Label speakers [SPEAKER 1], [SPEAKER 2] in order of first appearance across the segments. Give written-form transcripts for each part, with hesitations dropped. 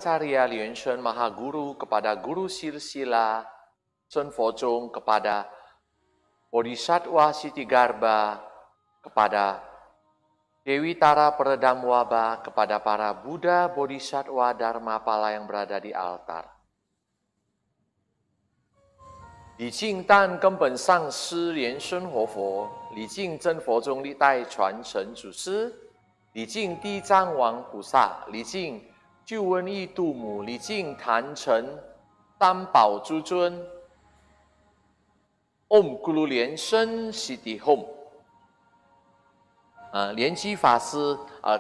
[SPEAKER 1] Acharya Lianchen Mahaguru kepada Guru Silsila Chen Fozong, kepada Bodhisattva Sitigarbha, kepada Dewi Tara Peredam Wabah, kepada para Buddha, Bodhisattva, Dharmapala yang berada di altar. 礼敬但根本上师莲生活佛，礼敬真佛宗历代传承祖师，礼敬地藏王菩萨，礼敬救瘟疫度母，礼敬坛城三宝诸尊。Om Guru 莲生悉地 Home。莲基法师，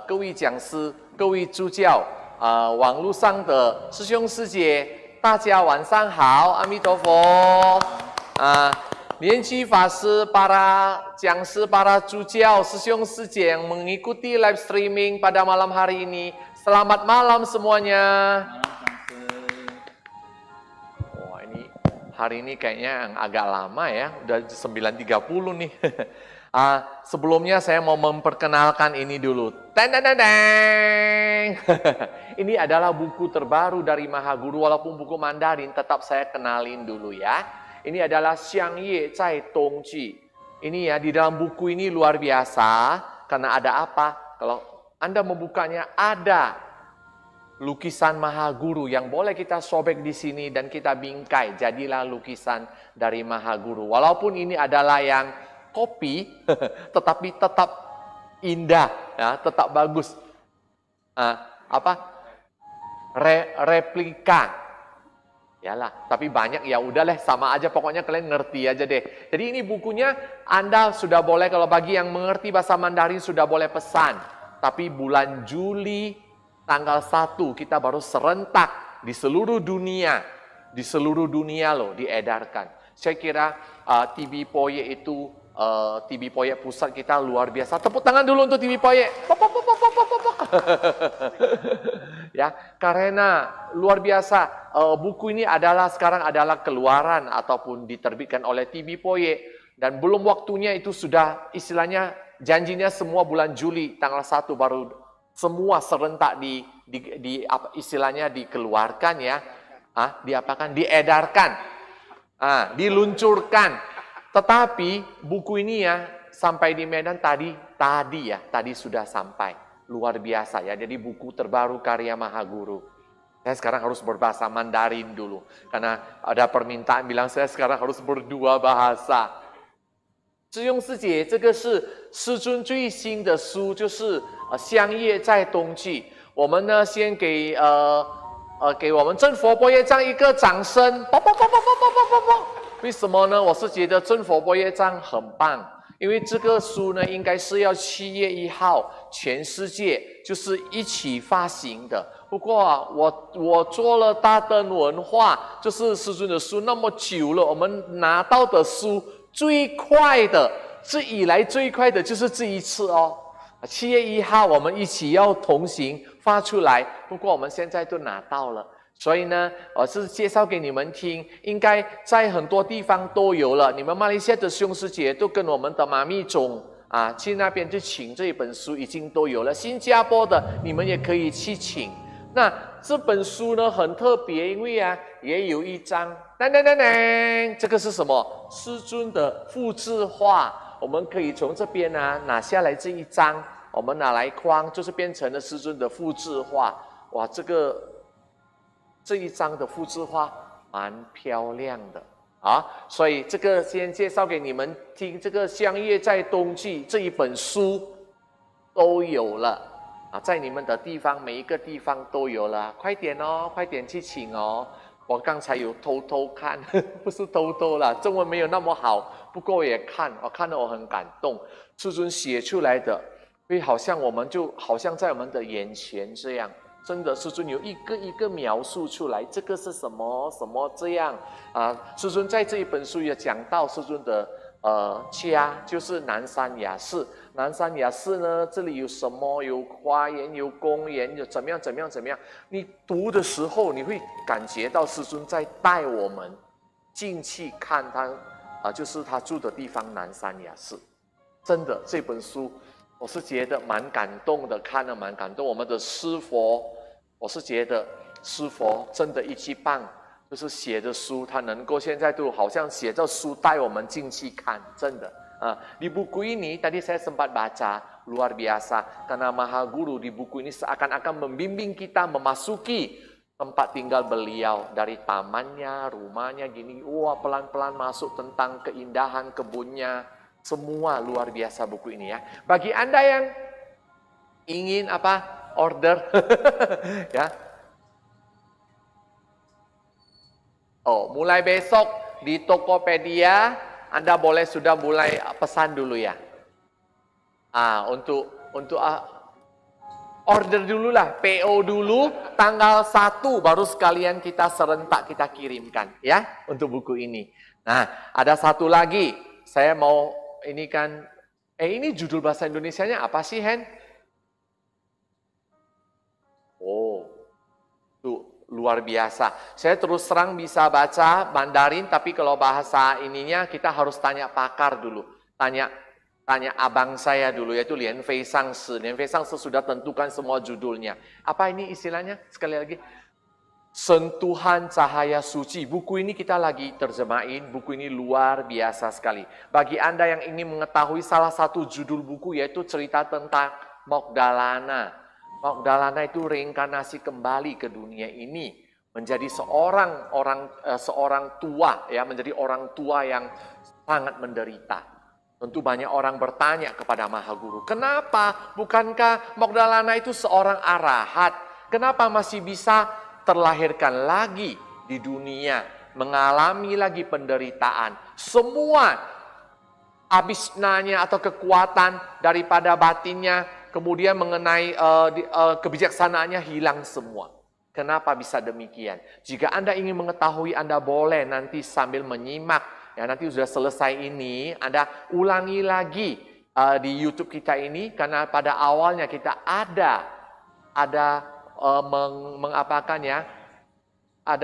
[SPEAKER 1] 各位讲师，各位助教，网络上的师兄师姐，大家晚上好，阿弥陀佛。莲基法师、para 讲师、para 助教、师兄师姐yang mengikuti live streaming pada malam hari ini. Selamat malam semuanya. Wah, ini hari ini kayaknya agak lama ya, udah 9.30 nih. Sebelumnya saya mau memperkenalkan ini dulu. Ini adalah buku terbaru dari Mahaguru, walaupun buku Mandarin, tetap saya kenalin dulu ya. Ini adalah Xiang Ye Zai Dong Ji. Ini ya, di dalam buku ini luar biasa, karena ada apa? Kalau Anda membukanya, ada lukisan Mahaguru yang boleh kita sobek di sini dan kita bingkai. Jadilah lukisan dari Mahaguru. Walaupun ini adalah yang kopi, tetapi tetap indah, ya, tetap bagus. Replika. Yalah, tapi banyak ya udahlah, sama aja, pokoknya kalian ngerti aja deh. Jadi ini bukunya Anda sudah boleh, kalau bagi yang mengerti bahasa Mandarin sudah boleh pesan. Tapi bulan Juli tanggal 1 kita baru serentak di seluruh dunia. Di seluruh dunia loh diedarkan. Saya kira TV Poye itu TV Poye pusat kita luar biasa. Tepuk tangan dulu untuk TV Poye. Ya, karena luar biasa. Buku ini sekarang adalah keluaran ataupun diterbitkan oleh TV Poye, dan belum waktunya, itu sudah istilahnya janjinya semua bulan Juli tanggal 1 baru semua serentak istilahnya dikeluarkan ya. Diedarkan. Diluncurkan. Tetapi buku ini ya sampai di Medan tadi sudah sampai. Luar biasa ya. Jadi buku terbaru karya Mahaguru. Saya sekarang harus berbahasa Mandarin dulu. Karena ada permintaan bilang saya sekarang harus berdua bahasa. 师兄师姐，这个是师尊最新的书，就是香叶在冬季。我们呢先给我们真佛波业障一个掌声。为什么呢？我是觉得真佛波业障很棒。因为这个书呢，应该是要7月1号全世界就是一起发行的。不过我做了大灯文化，就是师尊的书那么久了，我们拿到的书最快的，是以来最快的就是这一次哦。7月1号我们一起要同行发出来，不过我们现在都拿到了。所以呢，我是介绍给你们听，应该在很多地方都有了。你们马来西亚的兄师姐都跟我们的妈咪总去那边去请这一本书，已经都有了。新加坡的你们也可以去请。那这本书呢很特别，因为也有一张，这个是什么？师尊的复制画，我们可以从这边拿下来这一张，我们拿来框，就是变成了师尊的复制画。哇，这一张的复制画蛮漂亮的所以这个先介绍给你们听。这个《香叶在冬季》这一本书都有了在你们的地方，每一个地方都有了，快点哦，快点去请哦。我刚才有偷偷看，不是偷偷啦，中文没有那么好，不过我也看，我看得我很感动。师尊写出来的，会好像好像在我们的眼前这样。真的，师尊有一个一个描述出来，这个是什么什么这样师尊在这一本书也讲到，师尊的家就是南山雅寺。南山雅寺呢，这里有什么？有花园，有公园，有怎么样怎么样怎么样。你读的时候，你会感觉到师尊在带我们进去看他就是他住的地方南山雅寺。真的，这本书我是觉得蛮感动的，看了蛮感动。我们的师佛，我是觉得师佛真的一级棒，就是写的书，他能够现在都好像写着书带我们进去看，真的。Di buku ini tadi saya sempat baca, luar biasa. Karena Maha Guru di buku ini seakan-akan membimbing kita memasuki tempat tinggal beliau. Dari tamannya, rumahnya gini, wah pelan-pelan masuk tentang keindahan kebunnya. Semua luar biasa buku ini ya. Bagi Anda yang ingin order ya. Mulai besok di Tokopedia Anda boleh sudah mulai pesan dulu ya. Untuk order dulu lah, PO dulu, tanggal 1 baru sekalian kita serentak kita kirimkan ya untuk buku ini. Nah, ada satu lagi, saya mau ini kan, ini judul bahasa Indonesianya apa sih, Hen? Tuh luar biasa. Saya terus terang bisa baca Mandarin, tapi kalau bahasa ininya kita harus tanya pakar dulu. Tanya abang saya dulu, yaitu Lian Fei Shangshi. Lian Fei Shangshi sudah tentukan semua judulnya. Apa ini istilahnya? Sekali lagi. Sentuhan Cahaya Suci. Buku ini kita lagi terjemahin. Buku ini luar biasa sekali. Bagi Anda yang ingin mengetahui salah satu judul buku, yaitu cerita tentang Magdalena. Magdalena itu reinkarnasi kembali ke dunia ini menjadi seorang tua ya, menjadi orang tua yang sangat menderita. Tentu banyak orang bertanya kepada Maha Guru, kenapa? Bukankah Magdalena itu seorang arahat? Kenapa masih bisa terlahirkan lagi di dunia, mengalami lagi penderitaan? Semua abisnanya atau kekuatan daripada batinnya, kemudian mengenai kebijaksanaannya hilang semua. Kenapa bisa demikian? Jika Anda ingin mengetahui, Anda boleh nanti sambil menyimak. Ya, nanti sudah selesai ini, Anda ulangi lagi di YouTube kita ini. Karena pada awalnya kita ada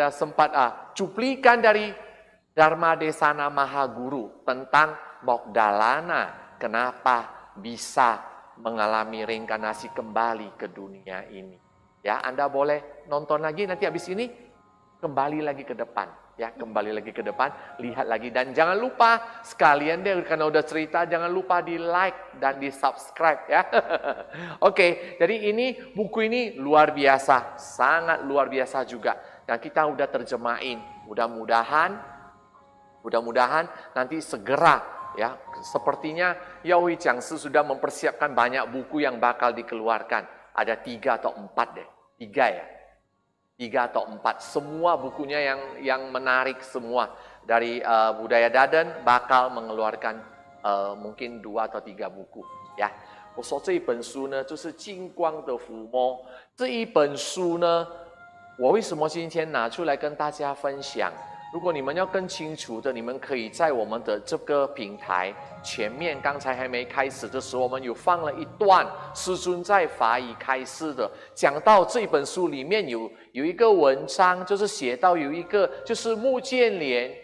[SPEAKER 1] sempat cuplikan dari Dharma Desana Maha Guru tentang Magdalena. Kenapa bisa mengalami reinkarnasi kembali ke dunia ini. Ya, Anda boleh nonton lagi nanti habis ini, kembali lagi ke depan. Ya, kembali lagi ke depan, lihat lagi. Dan jangan lupa, sekalian deh, karena udah cerita, jangan lupa di like dan di subscribe ya. Oke, jadi ini, buku ini luar biasa, sangat luar biasa juga. Dan kita udah terjemahin, mudah-mudahan nanti segera. Ya, sepertinya Yao Hui Jiangshi sudah mempersiapkan banyak buku yang bakal dikeluarkan. Ada 3 atau 4 deh. 3 ya. 3 atau 4. Semua bukunya yang menarik semua. Dari Budaya Daden bakal mengeluarkan mungkin 2 atau 3 buku. Ya. 我说这一本书呢，就是金光的抚摸。这一本书呢，我为什么今天拿出来跟大家分享？如果你们要更清楚的，你们可以在我们的这个平台前面，刚才还没开始的时候，我们有放了一段师尊在法语开示的，讲到这本书里面有一个文章，就是写到有一个就是穆建连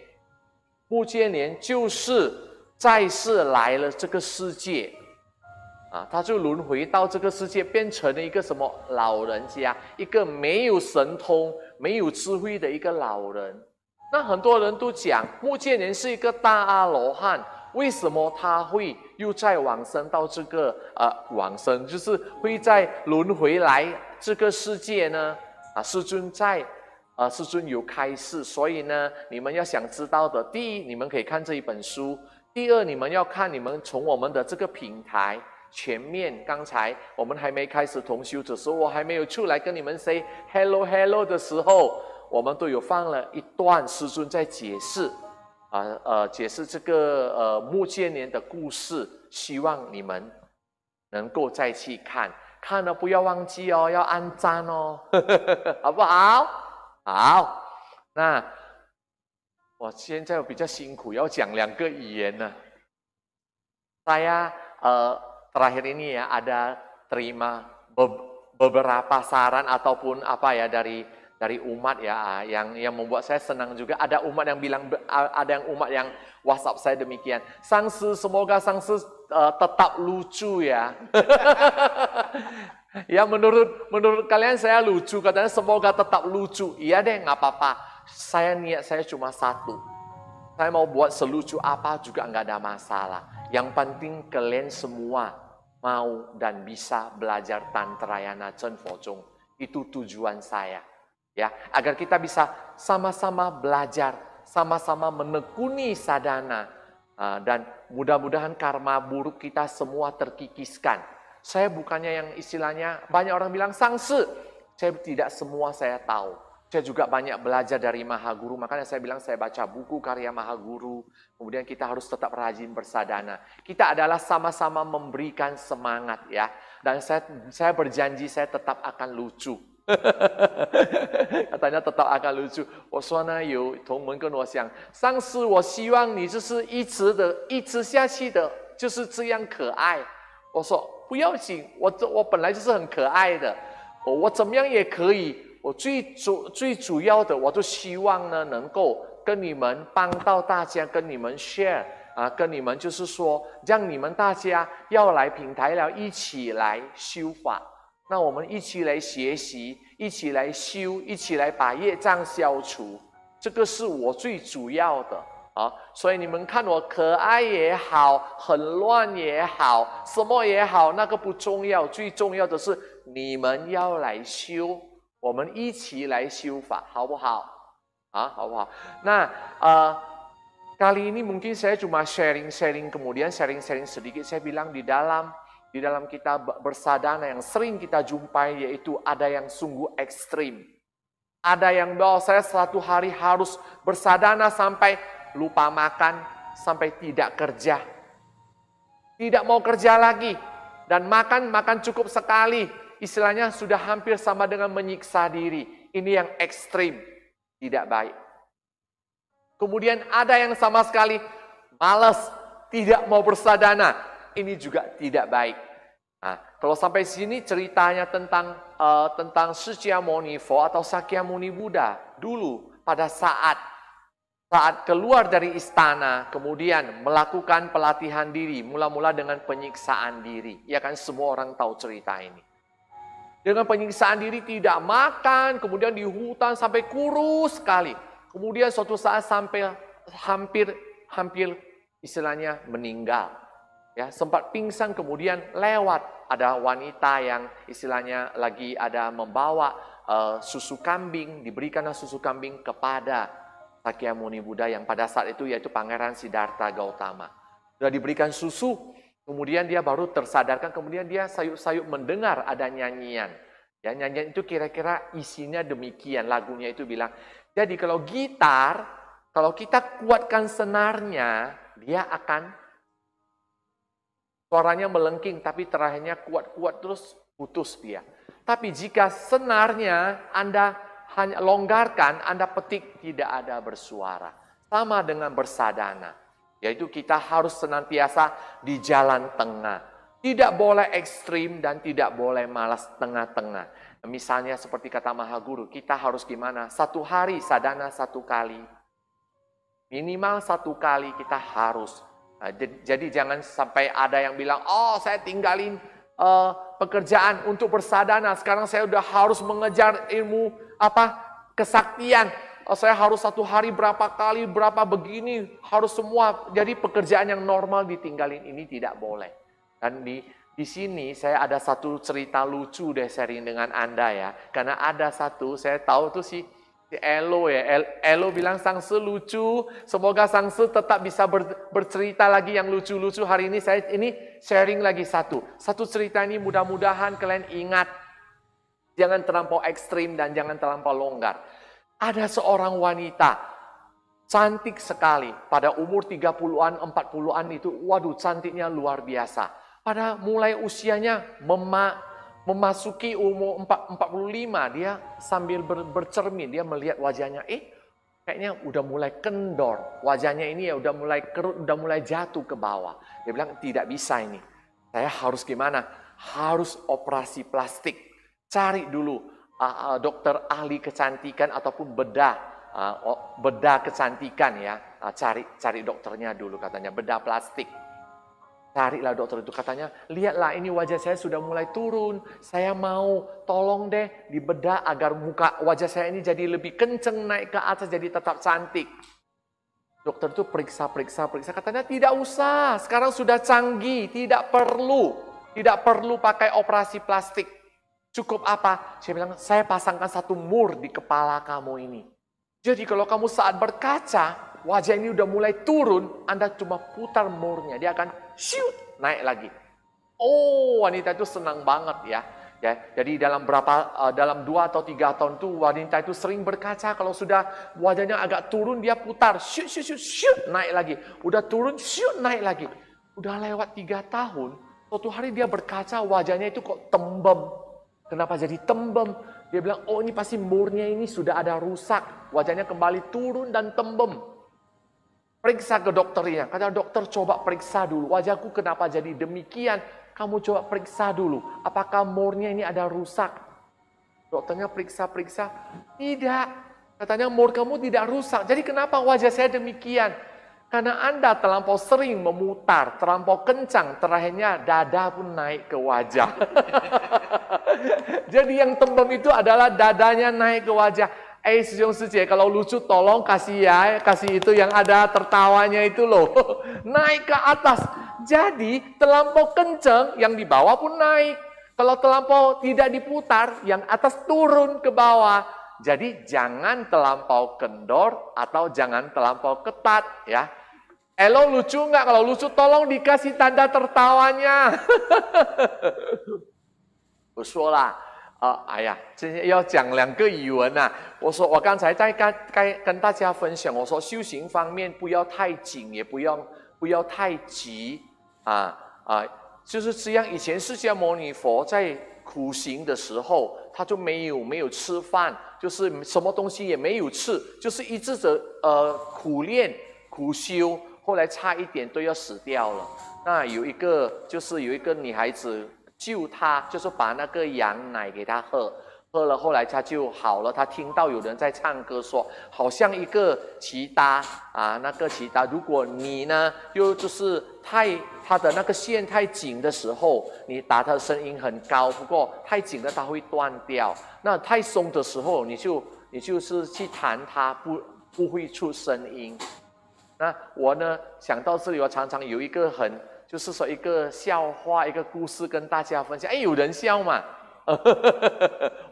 [SPEAKER 1] 就是再世来了这个世界，他就轮回到这个世界，变成了一个什么老人家，一个没有神通、没有智慧的一个老人。那很多人都讲，穆建连是一个大阿罗汉，为什么他会又再往生到这个往生，就是会再轮回来这个世界呢？师尊有开示，所以呢，你们要想知道的，第一，你们可以看这一本书；第二，你们要看你们从我们的这个平台前面，刚才我们还没开始同修的时候，我还没有出来跟你们 say hello 的时候。我们都有放了一段师尊在解释，解释这个穆建连的故事，希望你们能够再去看，看了不要忘记哦，要按赞哦，好不好？好，那我现在比较辛苦，要讲2个语言呢。Saya terakhir ini ya ada terima beberapa saran ataupun apa ya dari umat ya yang membuat saya senang juga. Ada umat yang WhatsApp saya demikian. Shangshi, semoga Shangshi tetap lucu ya. Ya menurut kalian saya lucu, katanya semoga tetap lucu. Iya deh, nggak apa-apa. Niat saya cuma satu. Saya mau buat selucu apa juga nggak ada masalah. Yang penting kalian semua mau dan bisa belajar Tantrayana Chen Fozhong. Itu tujuan saya. Ya, agar kita bisa sama-sama belajar, sama-sama menekuni sadhana. Dan mudah-mudahan karma buruk kita semua terkikiskan. Saya bukannya yang istilahnya, banyak orang bilang sangsi. Saya tidak semua saya tahu. Saya juga banyak belajar dari Mahaguru, makanya saya bilang saya baca buku karya Mahaguru. Kemudian kita harus tetap rajin bersadana. Kita adalah sama-sama memberikan semangat ya. Dan saya berjanji saya tetap akan lucu. Katanya tetap akan lucu. 我说呢，有同门跟我讲，上次我希望你就是一直下去的，就是这样可爱。我说不要紧，我本来就是很可爱的，我怎么样也可以。我最主要的，我就希望呢，能够跟你们帮到大家，跟你们 share 跟你们就是说，让你们大家要来平台了，一起来修法。那我们一起来学习，一起来修，一起来把业障消除，这个是我最主要的啊。所以你们看我可爱也好，很乱也好，什么也好，那个不重要，最重要的是你们要来修，我们一起来修法，好不好？好不好？那kali ini mungkin saya cuma sharing kemudian sharing sedikit. Saya bilang di dalam kita bersadana yang sering kita jumpai, yaitu ada yang sungguh ekstrim. Ada yang saya satu hari harus bersadana sampai lupa makan, sampai tidak kerja. Tidak mau kerja lagi. Dan makan cukup sekali. Istilahnya sudah hampir sama dengan menyiksa diri. Ini yang ekstrim. Tidak baik. Kemudian ada yang sama sekali malas, tidak mau bersadana. Ini juga tidak baik. Nah, kalau sampai sini ceritanya tentang Shakyamuni atau Shakyamuni Buddha dulu pada saat keluar dari istana, kemudian melakukan pelatihan diri, mula-mula dengan penyiksaan diri. Ya kan, semua orang tahu cerita ini. Dengan penyiksaan diri, tidak makan, kemudian di hutan sampai kurus sekali. Kemudian suatu saat sampai hampir istilahnya meninggal. Ya, sempat pingsan, kemudian lewat ada wanita yang istilahnya lagi ada membawa susu kambing, diberikanlah susu kambing kepada Shakyamuni Buddha yang pada saat itu yaitu Pangeran Siddhartha Gautama. Sudah diberikan susu, kemudian dia baru tersadarkan, kemudian dia sayup-sayup mendengar ada nyanyian. Ya, nyanyian itu kira-kira isinya demikian, lagunya itu bilang, jadi kalau gitar, kalau kita kuatkan senarnya, dia akan suaranya melengking, tapi terakhirnya kuat-kuat terus putus dia. Tapi jika senarnya Anda hanya longgarkan, Anda petik, tidak ada bersuara. Sama dengan bersadana. Yaitu kita harus senantiasa di jalan tengah. Tidak boleh ekstrim dan tidak boleh malas tengah-tengah. Misalnya seperti kata Mahaguru, kita harus gimana? Satu hari sadana satu kali. Minimal satu kali kita harus. Jadi jangan sampai ada yang bilang, oh saya tinggalin pekerjaan untuk bersadana. Sekarang saya udah harus mengejar ilmu kesaktian. Saya harus satu hari berapa kali, berapa begini, harus semua. Jadi pekerjaan yang normal ditinggalin, ini tidak boleh. Dan di sini saya ada satu cerita lucu deh sharing dengan Anda ya. Karena ada satu, saya tahu tuh si Elo ya. Elo bilang Sangsu lucu. Semoga Sangsu tetap bisa bercerita lagi yang lucu-lucu. Hari ini saya sharing lagi satu cerita ini mudah-mudahan kalian ingat. Jangan terlampau ekstrim dan jangan terlampau longgar. Ada seorang wanita cantik sekali. Pada umur 30-an, 40-an itu, waduh cantiknya luar biasa. Pada mulai usianya memasuki umur 45, dia sambil bercermin, dia melihat wajahnya, kayaknya udah mulai kendor. Wajahnya ini ya udah mulai kerut, udah mulai jatuh ke bawah. Dia bilang, tidak bisa ini. Saya harus gimana? Harus operasi plastik. Cari dulu dokter ahli kecantikan ataupun bedah kecantikan ya. Cari dokternya dulu katanya, bedah plastik. Carilah dokter itu, katanya, lihatlah ini wajah saya sudah mulai turun. Saya mau tolong deh dibedah agar wajah saya ini jadi lebih kenceng naik ke atas, jadi tetap cantik. Dokter itu periksa. Katanya tidak usah, sekarang sudah canggih, tidak perlu pakai operasi plastik. Cukup apa? Saya bilang, saya pasangkan satu mur di kepala kamu ini. Jadi kalau kamu saat berkaca, wajah ini udah mulai turun, Anda cuma putar murnya, dia akan shoot, naik lagi. Oh, wanita itu senang banget ya. Jadi dalam 2 atau 3 tahun itu wanita itu sering berkaca, kalau sudah wajahnya agak turun dia putar, shoot, naik lagi. Udah turun, shoot, naik lagi. Udah lewat 3 tahun, suatu hari dia berkaca wajahnya itu kok tembem. Kenapa jadi tembem? Dia bilang, oh ini pasti murnya ini sudah ada rusak. Wajahnya kembali turun dan tembem. Periksa ke dokternya. Kata dokter, coba periksa dulu. Wajahku kenapa jadi demikian? Kamu coba periksa dulu. Apakah murnya ini ada rusak? Dokternya periksa. Tidak. Katanya mur kamu tidak rusak. Jadi kenapa wajah saya demikian? Karena Anda terlampau sering memutar, terlampau kencang. Terakhirnya dada pun naik ke wajah. Jadi yang tembem itu adalah dadanya naik ke wajah.师兄师姐, kalau lucu tolong kasih ya, kasih itu yang ada tertawanya itu loh. Naik ke atas. Jadi terlampau kencang, yang di bawah pun naik. Kalau terlampau tidak diputar, yang atas turun ke bawah. Jadi jangan terlampau kendor atau jangan terlampau ketat ya. Elo lucu nggak? Kalau lucu tolong dikasih tanda tertawanya. 我说啦，哎呀，今天要讲2个语文啊。我刚才在跟大家分享，我说修行方面不要太紧，也不要太急就是这样。以前释迦牟尼佛在苦行的时候，他就没有吃饭，就是什么东西也没有吃，就是一直苦练苦修，后来差一点都要死掉了。那有一个女孩子救他，就是把那个羊奶给他喝了，后来他就好了。他听到有人在唱歌说，好像一个奇搭那个奇搭，如果你呢就是他的那个线太紧的时候，你打他的声音很高，不过太紧了它会断掉。那太松的时候，你就是去弹它，不会出声音。那我呢想到这里，我常常有一个就是说一个笑话，一个故事跟大家分享。哎，有人笑吗？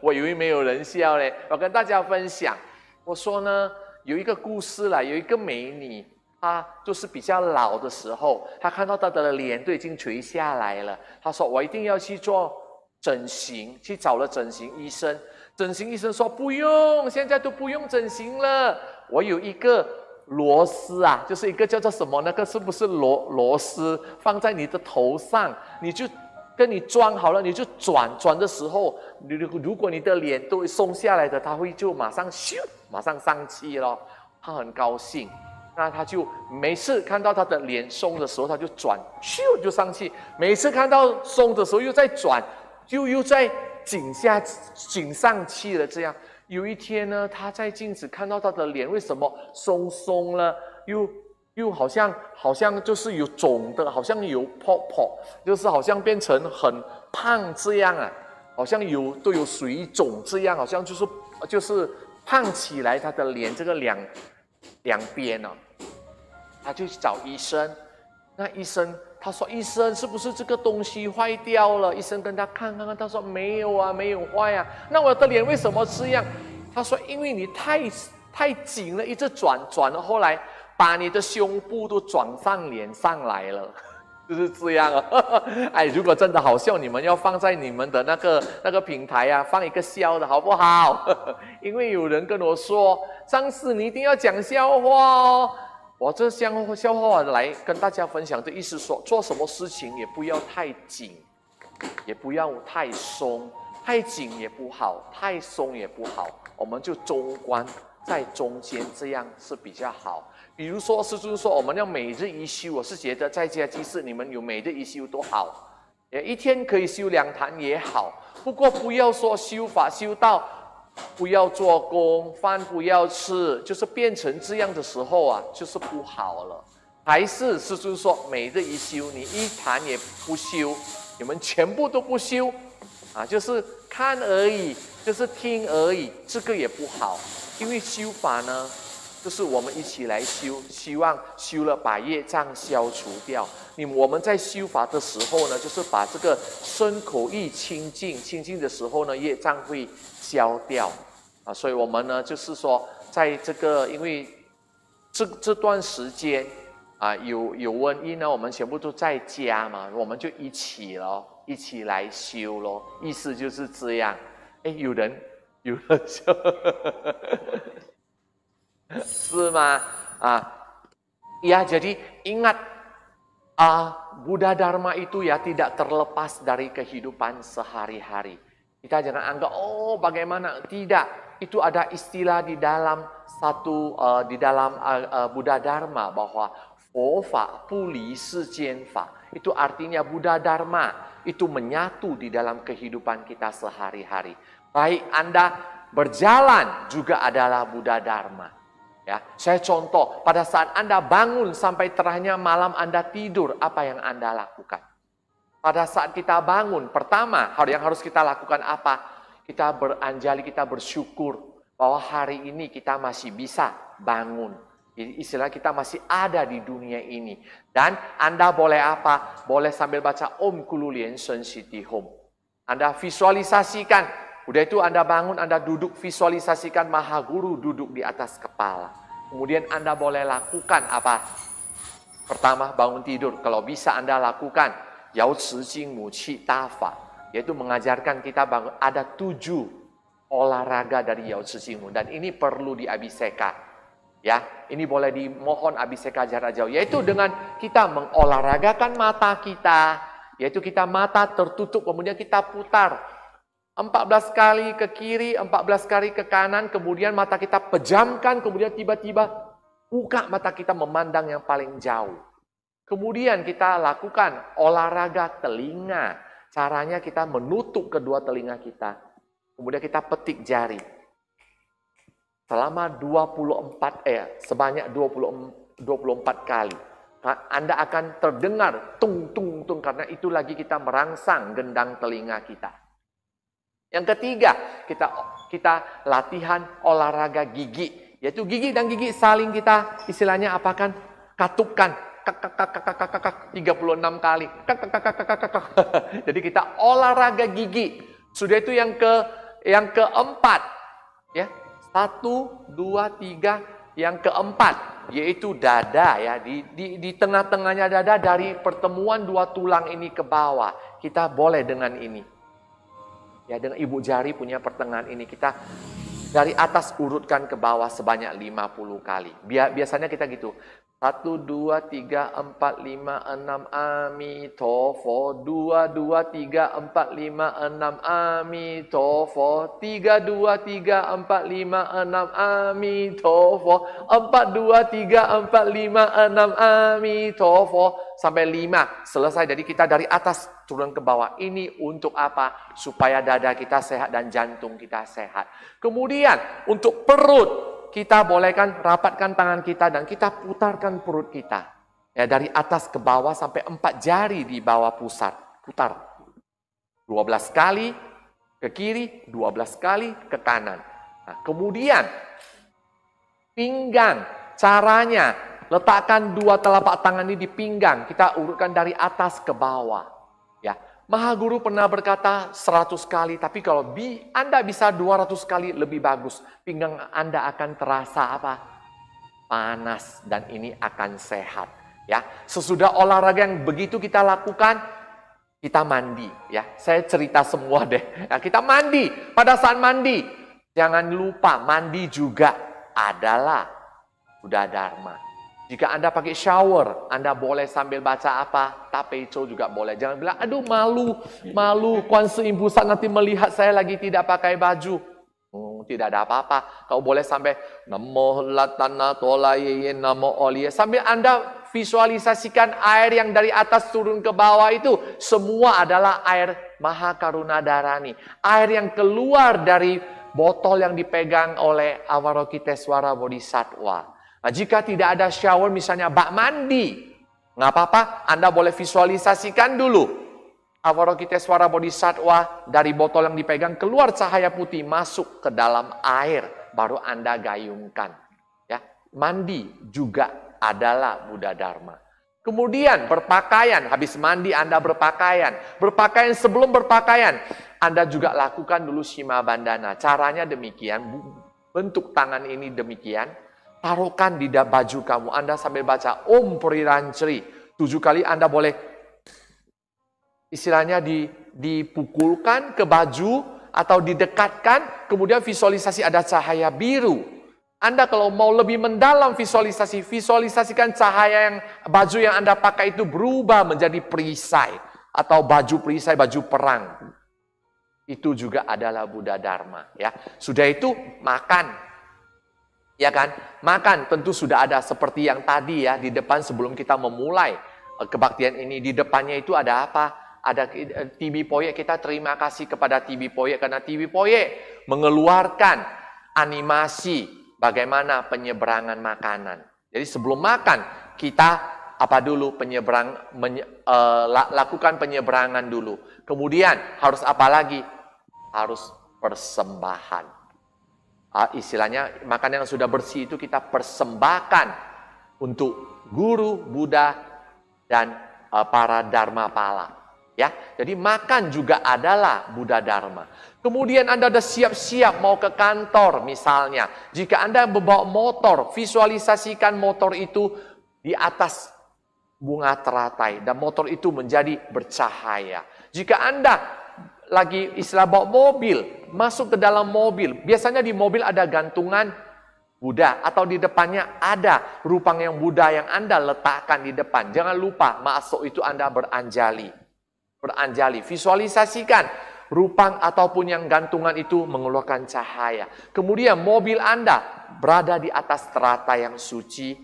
[SPEAKER 1] 我以为没有人笑嘞。我跟大家分享，我说呢，有一个故事啦，有一个美女，她就是比较老的时候，她看到她的脸都已经垂下来了。她说：“我一定要去做整形。”去找了整形医生。整形医生说：“不用，现在都不用整形了。我有一个螺丝啊，就是一个叫做什么？那个是不是螺丝放在你的头上，你就跟你装好了，你就转的时候，如果你的脸都松下来的，它会就马上咻，马上上气咯。他很高兴，那他就每次看到他的脸松的时候，他就转，咻就上气；每次看到松的时候又在转，又在紧上气了。这样有一天呢，他在镜子看到他的脸为什么松了，又好像就是有肿的，好像有泡，就是好像变成很胖这样啊，好像都有水肿这样，好像就是胖起来，他的脸这个两边他就去找医生。那医生他说：“医生，是不是这个东西坏掉了？”医生跟他看，他说：“没有啊，没有坏啊。”那我的脸为什么这样？他说：“因为你太紧了，一直转了，后来把你的胸部都转上脸上来了。”就是这样哎，如果真的好笑，你们要放在你们的那个平台啊，放一个笑的好不好？因为有人跟我说：“上次你一定要讲笑话哦。”我这笑话来跟大家分享的意思说，做什么事情也不要太紧，也不要太松，太紧也不好，太松也不好，我们就中观在中间，这样是比较好。比如说师父说我们要每日一修，我是觉得在家即使你们有每日一修都好，一天可以修2坛也好，不过不要说修法修到不要做工，饭不要吃，就是变成这样的时候啊，就是不好了。还是就是说每日一修，你一坛也不修，你们全部都不修啊，就是看而已，就是听而已，这个也不好。因为修法呢，就是我们一起来修，希望修了把业障消除掉。我们在修法的时候呢，就是把这个身口意清净的时候呢，业障会消掉啊。所以我们呢，就是说，在这个因为这段时间啊，有瘟疫呢，我们全部都在家嘛，我们就一起来修咯。意思就是这样。哎，有人说是吗？Ya, jadi ingat Buddha Dharma itu ya tidak terlepas dari kehidupan sehari-hari. Kita jangan anggap bagaimana, tidak. Itu ada istilah di dalam Buddha Dharma bahwa Fo Fa Pu Li Si Jian Fa. Itu artinya Buddha Dharma itu menyatu di dalam kehidupan kita sehari-hari. Baik Anda berjalan juga adalah Buddha Dharma. Ya, saya contoh, pada saat Anda bangun sampai terakhirnya malam Anda tidur, apa yang Anda lakukan? Pada saat kita bangun, pertama yang harus kita lakukan apa? Kita beranjali, kita bersyukur bahwa hari ini kita masih bisa bangun. Istilah kita masih ada di dunia ini. Dan Anda boleh apa? Boleh sambil baca Om Kulu Lien Shen Siti Hom. Anda visualisasikan. Udah itu Anda bangun, Anda duduk, visualisasikan Mahaguru duduk di atas kepala. Kemudian Anda boleh lakukan apa? Pertama bangun tidur. Kalau bisa Anda lakukan Yao Ci Jing Mu Qi Da Fa. Yaitu mengajarkan kita bangun. Ada 7 olahraga dari Yao Ci Jing Mu. Dan ini perlu diabiseka. Ya, ini boleh dimohon abiseka jarak jauh. Yaitu dengan kita mengolahragakan mata kita. Yaitu kita mata tertutup, kemudian kita putar 14 kali ke kiri, 14 kali ke kanan, kemudian mata kita pejamkan, kemudian tiba-tiba buka mata kita memandang yang paling jauh. Kemudian kita lakukan olahraga telinga. Caranya kita menutup kedua telinga kita. Kemudian kita petik jari. Selama sebanyak 24 kali. Anda akan terdengar tung tung tung, karena itu lagi kita merangsang gendang telinga kita. Yang ketiga, kita latihan olahraga gigi. Yaitu gigi dan gigi saling kita istilahnya apakan? Katupkan. 36 kali. Jadi kita olahraga gigi. Sudah itu yang keempat. Ya. 1, 2, 3. Yang keempat yaitu dada ya. Di tengah-tengahnya dada, dari pertemuan 2 tulang ini ke bawah. Kita boleh dengan ini. Ya, dengan ibu jari punya pertengahan ini, kita dari atas urutkan ke bawah sebanyak 50 kali. Biasanya kita gitu. 1, 2, 3, 4, 5, 6, Amitofo. 2, 2, 3, 4, 5, 6, Amitofo. 3, 2, 3, 4, 5, 6, Amitofo. 4, 2, 3, 4, 5, 6, Amitofo. Sampai 5. Selesai. Jadi kita dari atas turun ke bawah. Ini untuk apa? Supaya dada kita sehat dan jantung kita sehat. Kemudian untuk perut, kita bolehkan rapatkan tangan kita dan kita putarkan perut kita. Ya, dari atas ke bawah sampai 4 jari di bawah pusat. Putar. 12 kali ke kiri, 12 kali ke kanan. Nah, kemudian pinggang. Caranya, letakkan 2 telapak tangan ini di pinggang. Kita urutkan dari atas ke bawah. Ya, Mahaguru pernah berkata 100 kali, tapi kalau Anda bisa 200 kali lebih bagus. Pinggang Anda akan terasa apa? Panas, dan ini akan sehat. Ya, sesudah olahraga yang begitu kita lakukan, kita mandi. Ya, saya cerita semua deh. Ya, kita mandi. Pada saat mandi, jangan lupa mandi juga adalah Buddha Dharma. Jika Anda pakai shower, Anda boleh sambil baca apa? Tapeico juga boleh. Jangan bilang, aduh malu, Kuan Seim Pusat nanti melihat saya lagi tidak pakai baju. Tidak ada apa-apa. Kau boleh sampai Namo Latana Tolaye Namo Olie. Sambil Anda visualisasikan air yang dari atas turun ke bawah itu, semua adalah air Mahakaruna Dharani. Air yang keluar dari botol yang dipegang oleh Avalokitesvara Bodhisattva. Nah, jika tidak ada shower, misalnya bak mandi, nggak apa-apa, Anda boleh visualisasikan dulu. Avalokitesvara Bodhisattva dari botol yang dipegang keluar cahaya putih masuk ke dalam air, baru Anda gayungkan. Ya, mandi juga adalah Buddha Dharma. Kemudian berpakaian, habis mandi Anda berpakaian. Berpakaian sebelum berpakaian, Anda juga lakukan dulu Shima Bandana. Caranya demikian, bentuk tangan ini demikian. Taruhkan di baju kamu, Anda sambil baca Om Puriranchri. 7 kali Anda boleh, istilahnya dipukulkan ke baju atau didekatkan, kemudian visualisasi ada cahaya biru. Anda kalau mau lebih mendalam visualisasikan cahaya yang baju yang Anda pakai itu berubah menjadi perisai. Atau baju perisai, baju perang. Itu juga adalah Buddha Dharma. Ya. Sudah itu makan. Ya kan? Makan tentu sudah ada seperti yang tadi ya. Di depan sebelum kita memulai kebaktian ini. Di depannya itu ada apa? Ada TB Poye. Kita terima kasih kepada TB Poye. Karena TB Poye mengeluarkan animasi bagaimana penyeberangan makanan. Jadi sebelum makan, kita apa dulu? Lakukan penyeberangan dulu. Kemudian harus apa lagi? Harus persembahan. Istilahnya makan yang sudah bersih itu kita persembahkan untuk guru, Buddha, dan para Dharma Pala. Ya, jadi makan juga adalah Buddha Dharma. Kemudian Anda sudah siap-siap mau ke kantor misalnya. Jika Anda membawa motor, visualisasikan motor itu di atas bunga teratai. Dan motor itu menjadi bercahaya. Jika Anda lagi istilah bawa mobil, masuk ke dalam mobil. Biasanya di mobil ada gantungan Buddha. Atau di depannya ada rupang yang Buddha yang Anda letakkan di depan. Jangan lupa, masuk itu Anda beranjali. Visualisasikan rupang ataupun yang gantungan itu mengeluarkan cahaya. Kemudian mobil Anda berada di atas teratai yang suci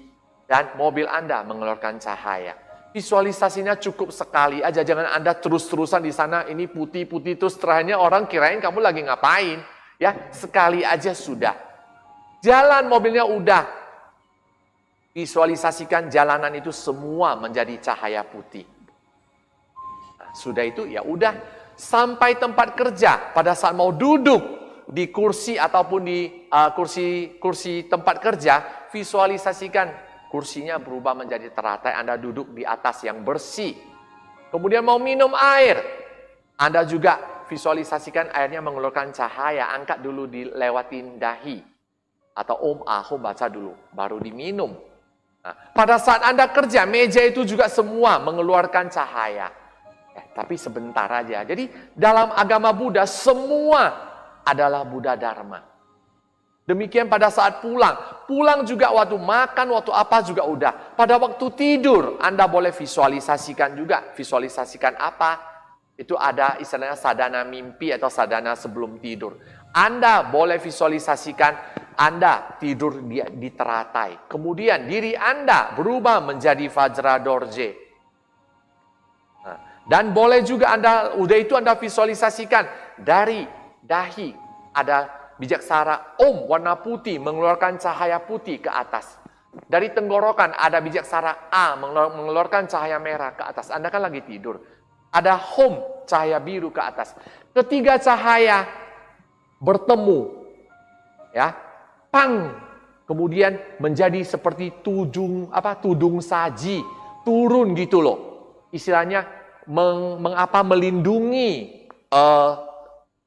[SPEAKER 1] dan mobil Anda mengeluarkan cahaya. Visualisasinya cukup sekali aja, jangan Anda terus-terusan di sana ini putih-putih terus terakhirnya orang kirain kamu lagi ngapain. Ya, sekali aja sudah. Jalan mobilnya udah. Visualisasikan jalanan itu semua menjadi cahaya putih. Sudah itu ya udah sampai tempat kerja pada saat mau duduk di kursi ataupun di kursi tempat kerja, visualisasikan kursinya berubah menjadi teratai, Anda duduk di atas yang bersih. Kemudian mau minum air, Anda juga visualisasikan airnya mengeluarkan cahaya, angkat dulu dilewatin dahi atau Om Ahom baca dulu baru diminum. Nah, pada saat Anda kerja, meja itu juga semua mengeluarkan cahaya. Tapi sebentar aja. Jadi dalam agama Buddha semua adalah Buddha Dharma. Demikian pada saat pulang. Pulang juga waktu makan, waktu apa juga udah. Pada waktu tidur Anda boleh visualisasikan juga. Visualisasikan apa? Itu ada istilahnya sadhana mimpi atau sadhana sebelum tidur. Anda boleh visualisasikan Anda tidur di teratai. Kemudian diri Anda berubah menjadi Vajra Dorje. Dan boleh juga udah itu Anda visualisasikan dari dahi ada bijaksara Om warna putih mengeluarkan cahaya putih ke atas. Dari tenggorokan ada bijaksara A mengeluarkan cahaya merah ke atas. Anda kan lagi tidur. Ada Hom cahaya biru ke atas. Ketiga cahaya bertemu. Ya. Pang. Kemudian menjadi seperti tudung saji turun gitu loh. Istilahnya melindungi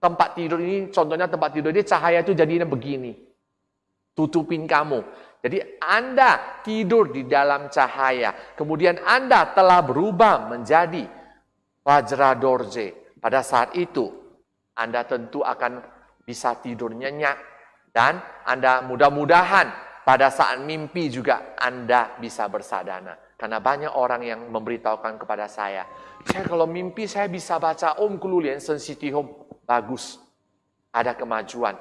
[SPEAKER 1] tempat tidur ini, contohnya tempat tidur ini cahaya itu jadinya begini. Tutupin kamu. Jadi Anda tidur di dalam cahaya. Kemudian Anda telah berubah menjadi Vajra Dorje. Pada saat itu Anda tentu akan bisa tidur nyenyak. Dan Anda mudah-mudahan pada saat mimpi juga Anda bisa bersadana. Karena banyak orang yang memberitahukan kepada saya kalau mimpi saya bisa baca Om Kululian Sensiti Hom. Bagus. Ada kemajuan.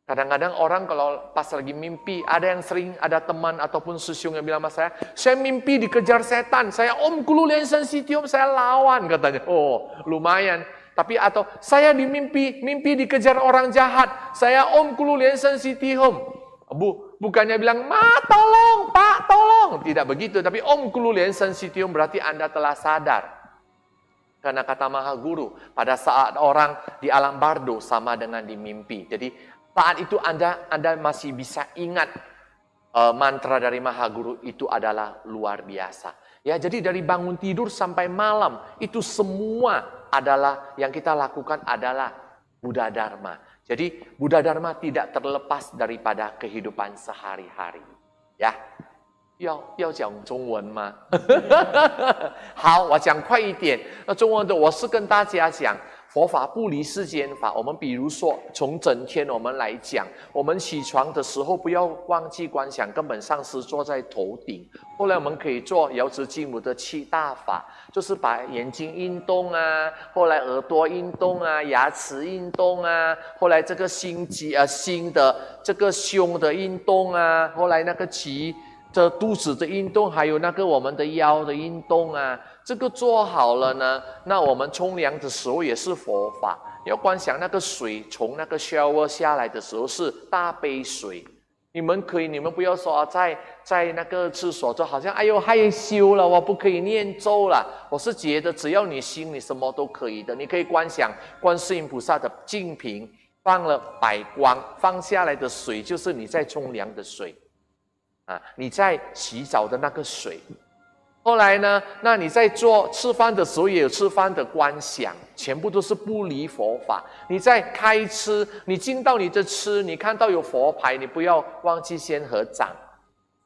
[SPEAKER 1] Kadang-kadang orang kalau pas lagi mimpi, ada yang sering, ada teman ataupun susyung yang bilang sama saya mimpi dikejar setan, saya Om Kululian Sensiti Hom, saya lawan katanya. Oh, lumayan. Tapi atau saya mimpi dikejar orang jahat, saya Om Kululian Sensiti Hom. Bu, Bukannya bilang, Ma tolong, Pak tolong. Tidak begitu, tapi Om Kulu Lian Sensitium berarti Anda telah sadar. Karena kata Maha Guru, pada saat orang di alam bardo sama dengan di mimpi. Jadi saat itu Anda masih bisa ingat mantra dari Maha Guru itu adalah luar biasa. Ya, jadi dari bangun tidur sampai malam itu semua adalah yang kita lakukan adalah Buddha Dharma. Jadi Buddha Dharma tidak terlepas daripada kehidupan sehari-hari. Ya, 要讲中文吗？好，我讲快一点。那中文的我是跟大家讲，佛法不离世间法。我们比如说，从整天我们来讲，我们起床的时候不要忘记观想根本上师坐在头顶。后来我们可以做瑶池金母的7大法，就是把眼睛运动啊，后来耳朵运动啊，牙齿运动啊，后来这个心的这个胸的运动啊，后来那个这肚子的运动，还有那个我们的腰的运动啊，这个做好了呢，那我们冲凉的时候也是佛法。要观想那个水从那个 shower 下来的时候是大杯水。你们不要说在那个厕所就好像哎呦害羞了，我不可以念咒了。我是觉得只要你心里什么都可以的，你可以观想观世音菩萨的净瓶放了白光，放下来的水就是你在冲凉的水。你在洗澡的那个水，后来呢，那你在吃饭的时候也有吃饭的观想，全部都是不离佛法。你在开吃，你进到你的吃，你看到有佛牌，你不要忘记先合掌，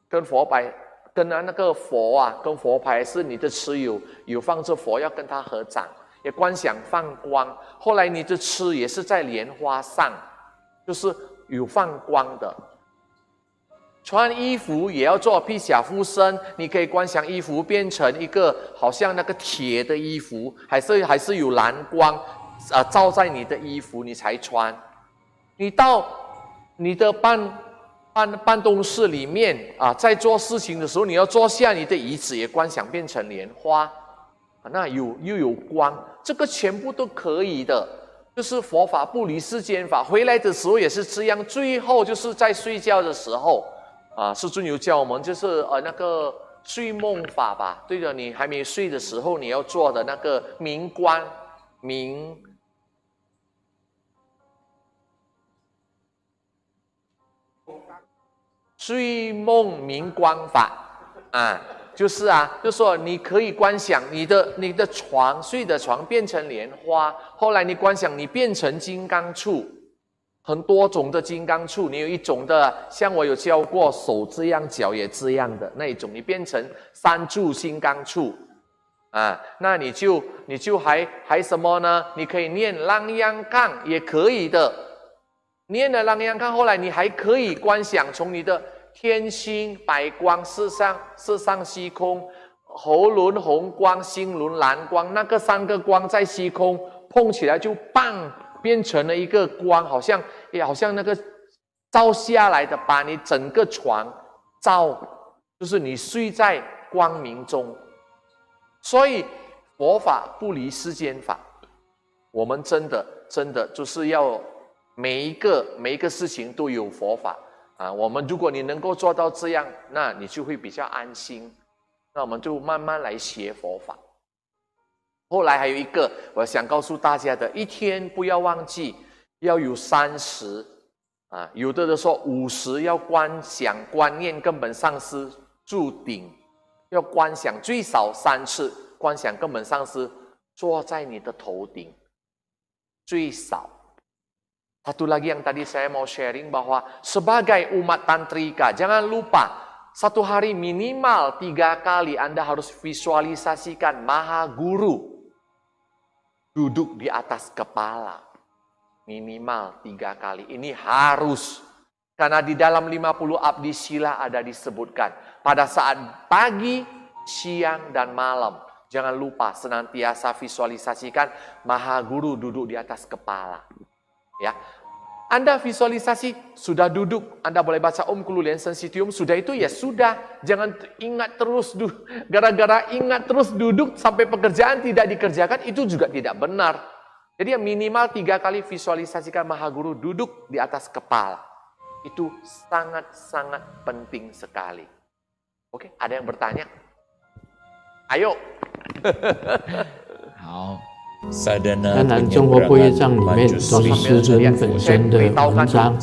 [SPEAKER 1] 跟佛牌，跟那个佛啊，跟佛牌是你的吃有放着佛，要跟他合掌，也观想放光。后来你的吃也是在莲花上，就是有放光的。穿衣服也要做披甲附身，你可以观想衣服变成一个好像那个铁的衣服，还是有蓝光照在你的衣服，你才穿。你到你的办公室里面在做事情的时候，你要坐下你的椅子也观想变成莲花，那又有光，这个全部都可以的。就是佛法不离世间法，回来的时候也是这样，最后就是在睡觉的时候。师尊有教我们就是那个睡梦法吧，对的，你还没睡的时候你要做的那个明光睡梦明光法就是就说你可以观想你的床睡的床变成莲花，后来你观想你变成金刚杵。很多种的金刚杵，你有一种的，像我有教过手这样脚也这样的那一种，你变成3柱金刚杵那你就还什么呢？你可以念啷央杠也可以的，念了啷央杠，后来你还可以观想从你的天心白光四上虚空，喉轮红光，心轮蓝光，那个3个光在虚空碰起来就棒。变成了一个光，好像那个照下来的，把你整个床照，就是你睡在光明中。所以佛法不离世间法，我们真的就是要每一个事情都有佛法我们如果你能够做到这样，那你就会比较安心。那我们就慢慢来学佛法。后来还有一个我想告诉大家的，一天不要忘记要有30有的说50要观想观念根本上师住顶，要观想最少3次，观想根本上师坐在你的头顶，最少。Satu lagi yang tadi saya mau sharing bahwa sebagai umat tantrika jangan lupa satu hari minimal 3 kali Anda harus visualisasikan Maha Guru duduk di atas kepala. Minimal 3 kali. Ini harus. Karena di dalam 50 abdi sila ada disebutkan. Pada saat pagi, siang, dan malam. Jangan lupa senantiasa visualisasikan Maha Guru duduk di atas kepala. Ya, Anda visualisasi, sudah duduk, Anda boleh baca Om Kulu Lian Sensitium, sudah itu ya sudah. Jangan ingat terus, gara-gara ingat terus duduk sampai pekerjaan tidak dikerjakan, itu juga tidak benar. Jadi minimal 3 kali visualisasikan Maha Guru duduk di atas kepala. Itu sangat-sangat penting sekali. Oke, ada yang bertanya? Ayo.
[SPEAKER 2] 好。
[SPEAKER 3] 当然，中国不业障里面都是师尊本身的文章，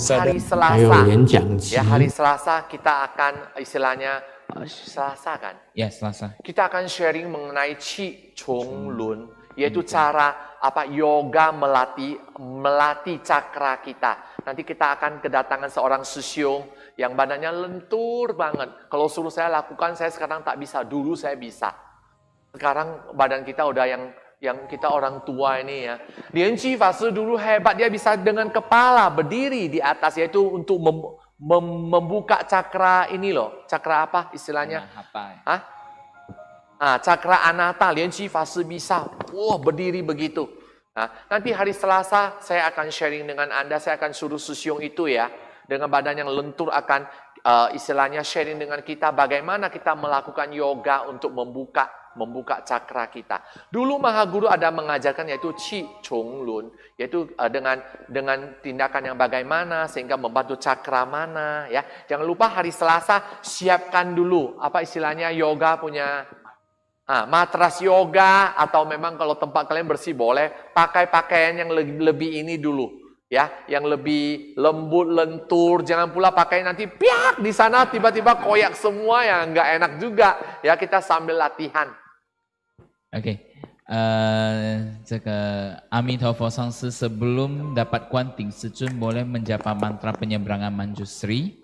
[SPEAKER 3] 还有演讲集。
[SPEAKER 1] Ya, hari Selasa kita akan istilahnya Selasa kan?
[SPEAKER 2] Ya, Selasa.
[SPEAKER 1] Kita akan sharing mengenai Qi Chong Lun, yaitu cara yoga melatih cakra kita. Nanti kita akan kedatangan seorang sisyong yang badannya lentur banget. Kalau suruh saya lakukan, saya sekarang tak bisa. Dulu saya bisa. Sekarang badan kita udah yang kita orang tua ini ya. Lian Qi Fashi dulu hebat, dia bisa dengan kepala berdiri di atas, yaitu untuk membuka cakra ini loh. Cakra apa istilahnya? Hah? Cakra anata, Lian Qi Fashi bisa. Wah, berdiri begitu. Nah, nanti hari Selasa saya akan sharing dengan Anda, saya akan suruh sisyong itu ya, dengan badan yang lentur akan istilahnya sharing dengan kita bagaimana kita melakukan yoga untuk membuka cakra kita. Dulu Mahaguru ada mengajarkan yaitu Qi Chong Lun, yaitu dengan tindakan yang bagaimana sehingga membantu cakra mana ya. Jangan lupa hari Selasa siapkan dulu apa istilahnya yoga punya matras yoga, atau memang kalau tempat kalian bersih boleh pakai pakaian yang lebih ini dulu ya, yang lebih lembut lentur. Jangan pula pakai nanti piak di sana tiba-tiba koyak semua, ya nggak enak juga ya. Kita sambil latihan.
[SPEAKER 2] OK， 这个阿弥陀佛上师 sebelum dapat Kuan Ting Sijun boleh menjapa mantra penyeberangan Manjusri.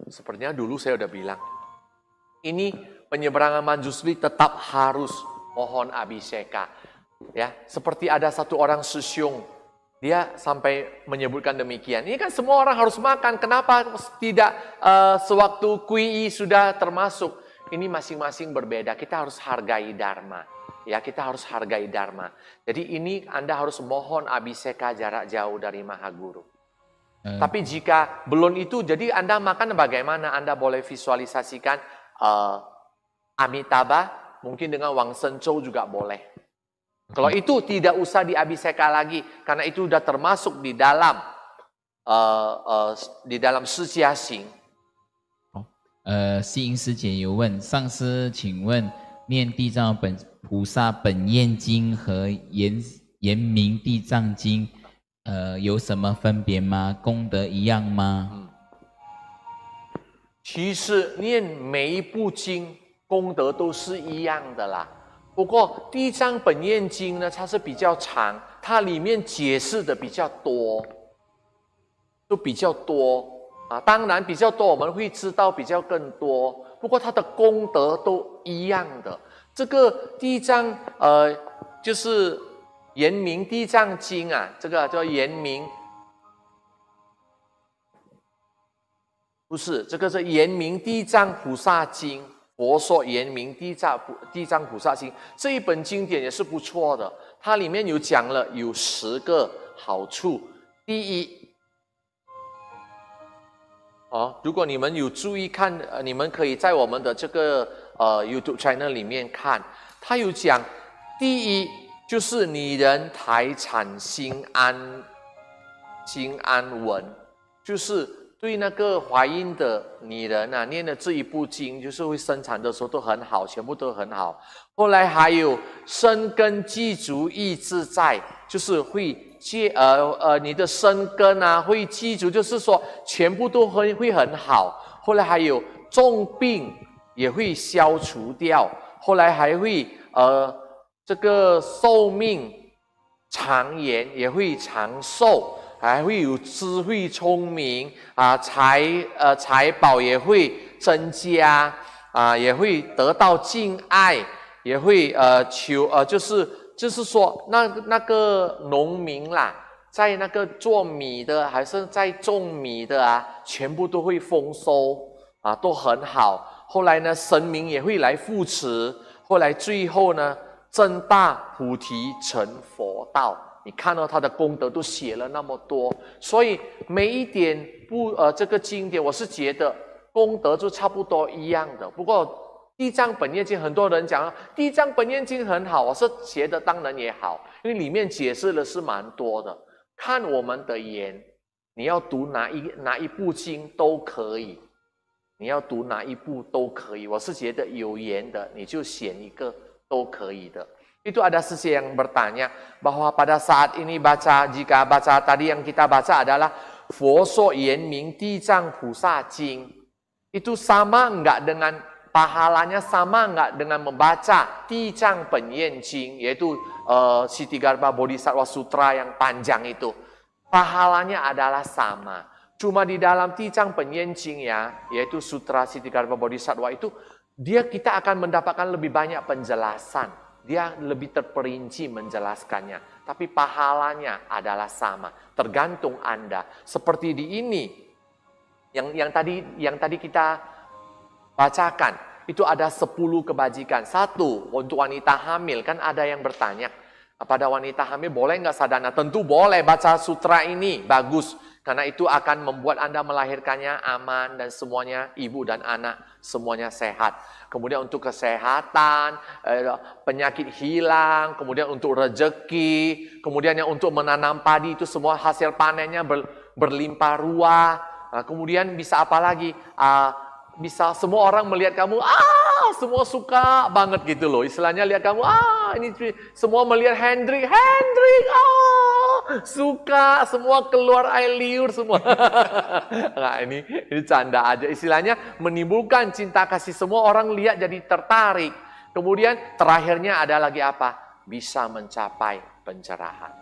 [SPEAKER 1] Sepertinya dulu saya udah bilang, ini penyeberangan Manjusri tetap harus mohon abhiseka. Ya, seperti ada satu orang sisyong, dia sampai menyebutkan demikian. Ini kan semua orang harus makan, kenapa tidak sewaktu kui sudah termasuk? Ini masing-masing berbeda, kita harus hargai dharma. Ya, kita harus hargai dharma. Jadi ini Anda harus mohon abhiseka jarak jauh dari Mahaguru. Tapi jika belum itu, jadi Anda makan bagaimana? Anda boleh visualisasikan Amitabha, mungkin dengan Wang Shenzhou juga boleh. Kalau itu tidak usah diabhiseka lagi, karena itu sudah termasuk di dalam Shi Jia Xing.
[SPEAKER 2] 西英师姐有问上师，请问念地藏菩萨本愿经和延明地藏经，有什么分别吗？功德一样吗？
[SPEAKER 1] 其实念每一部经功德都是一样的啦。不过地藏本愿经呢，它是比较长，它里面解释的比较多，都比较多。当然比较多，我们会知道比较更多。不过它的功德都一样的。这个地藏就是延明地藏经啊，这个叫延明，不是，这个是延明地藏菩萨经。佛说延明地藏菩萨经这一本经典也是不错的，它里面有讲了有10个好处。第一。如果你们有注意看，你们可以在我们的这个YouTube channel 里面看，他有讲，第一就是拟人台产心安稳，就是对那个怀孕的女人啊，念的这一部经，就是会生产的时候都很好，全部都很好。后来还有生根具足意自在，就是会你的生根啊会记住，就是说全部都会很好。后来还有重病也会消除掉，后来还会这个寿命长延，也会长寿，还会有智慧聪明财宝也会增加也会得到敬爱，也会就是说，那个农民啦，在那个做米的，还是在种米的全部都会丰收都很好。后来呢，神明也会来扶持。后来最后呢，正大菩提成佛道。你看到他的功德都写了那么多，所以每一点这个经典，我是觉得功德就差不多一样的。不过地藏本愿经很多人讲地藏本愿经很好，我是觉得当然也好，因为里面解释的是蛮多的。看我们的言，你要读哪一部经都可以，你要读哪一部都可以。我是觉得有言的，你就选一个都可以的。Itu ada sisi yang bertanya bahwa pada saat ini jika baca tadi yang kita baca adalah佛说言明地藏菩萨经， itu sama enggak dengan pahalanya sama enggak dengan membaca Tijang Penyen Jing, yaitu Ksitigarbha Bodhisattva Sutra yang panjang itu. Pahalanya adalah sama. Cuma di dalam Tijang Penyen Jing ya, yaitu Sutra Ksitigarbha Bodhisattva itu, kita akan mendapatkan lebih banyak penjelasan. Dia lebih terperinci menjelaskannya. Tapi pahalanya adalah sama. Tergantung Anda. Seperti di ini. Yang tadi kita bacakan. Itu ada 10 kebajikan. 1, untuk wanita hamil. Kan ada yang bertanya. Pada wanita hamil boleh nggak sadhana? Tentu boleh baca sutra ini. Bagus. Karena itu akan membuat Anda melahirkannya aman. Dan semuanya ibu dan anak semuanya sehat. Kemudian untuk kesehatan, penyakit hilang, kemudian untuk rezeki, kemudian yang untuk menanam padi itu semua hasil panennya berlimpah ruah. Kemudian bisa apa lagi? Bisa semua orang melihat kamu, semua suka banget gitu loh. Istilahnya lihat kamu, ini semua melihat Hendrik, suka, semua keluar air liur semua. Nah, ini canda aja. Istilahnya menimbulkan cinta kasih, semua orang lihat jadi tertarik. Kemudian terakhirnya ada lagi apa? Bisa mencapai pencerahan.